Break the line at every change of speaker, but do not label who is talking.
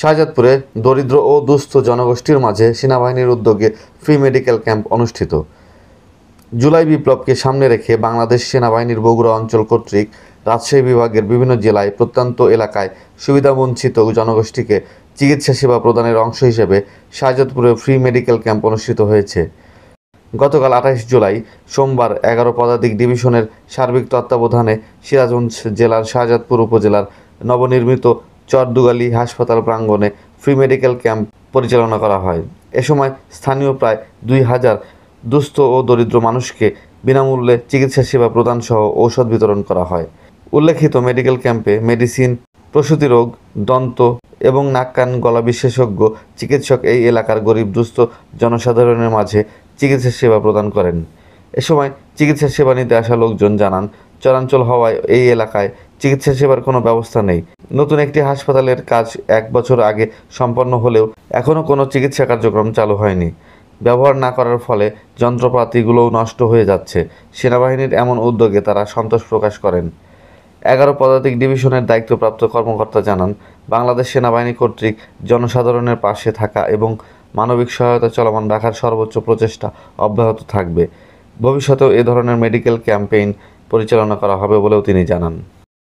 শাহজাদপুরে দরিদ্র ও দুস্থ জনগোষ্ঠীর মাঝে সেনাবাহিনীর উদ্যোগে ফ্রি মেডিকেল ক্যাম্প অনুষ্ঠিত। জুলাই বিপ্লবকে সামনে রেখে বাংলাদেশ সেনাবাহিনীর বগুড়া অঞ্চল কর্তৃক রাজশাহী বিভাগের বিভিন্ন জেলায় প্রত্যন্ত এলাকায় সুবিধাবঞ্চিত জনগোষ্ঠীকে চিকিৎসা সেবা প্রদানের অংশ হিসেবে শাহজাদপুরে ফ্রি মেডিকেল ক্যাম্প অনুষ্ঠিত হয়েছে। গতকাল 28 জুলাই সোমবার 11 পদাতিক ডিভিশনের সার্বিক তত্ত্বাবধানে সিরাজগঞ্জ জেলার শাহজাদপুর উপজেলার নবনির্মিত চরদুগালি হাসপাতাল প্রাঙ্গণে ফ্রি মেডিকেল ক্যাম্প পরিচালনা করা হয়। এ সময় স্থানীয় প্রায় 2000 দুস্থ ও দরিদ্র মানুষকে বিনামূল্যে চিকিৎসা সেবা প্রদান সহ ঔষধ বিতরণ করা হয়। উল্লেখিত মেডিকেল ক্যাম্পে মেডিসিন, প্রসূতি রোগ, দন্ত এবং নাক কান গলা বিশেষজ্ঞ চিকিৎসক এই এলাকার গরিব দুস্থ জনসাধারণের মাঝে চিকিৎসা সেবা প্রদান করেন। এ সময় চিকিৎসা সেবা নিতে আসা লোকজন জানান, চরাঞ্চল হওয়ায় এই এলাকায় চিকিৎসা সেবার কোনো ব্যবস্থা নেই। নতুন একটি হাসপাতালের কাজ 1 বছর আগে সম্পন্ন হলেও এখনও কোনো চিকিৎসা কার্যক্রম চালু হয়নি। ব্যবহার না করার ফলে যন্ত্রপাতিগুলোও নষ্ট হয়ে যাচ্ছে। সেনাবাহিনীর এমন উদ্যোগে তারা সন্তোষ প্রকাশ করেন। 11 পদাতিক ডিভিশনের দায়িত্বপ্রাপ্ত কর্মকর্তা জানান, বাংলাদেশ সেনাবাহিনী কর্তৃক জনসাধারণের পাশে থাকা এবং মানবিক সহায়তা চলমান রাখার সর্বোচ্চ প্রচেষ্টা অব্যাহত থাকবে। ভবিষ্যতেও এ ধরনের মেডিকেল ক্যাম্পেইন পরিচালনা করা হবে বলেও তিনি জানান।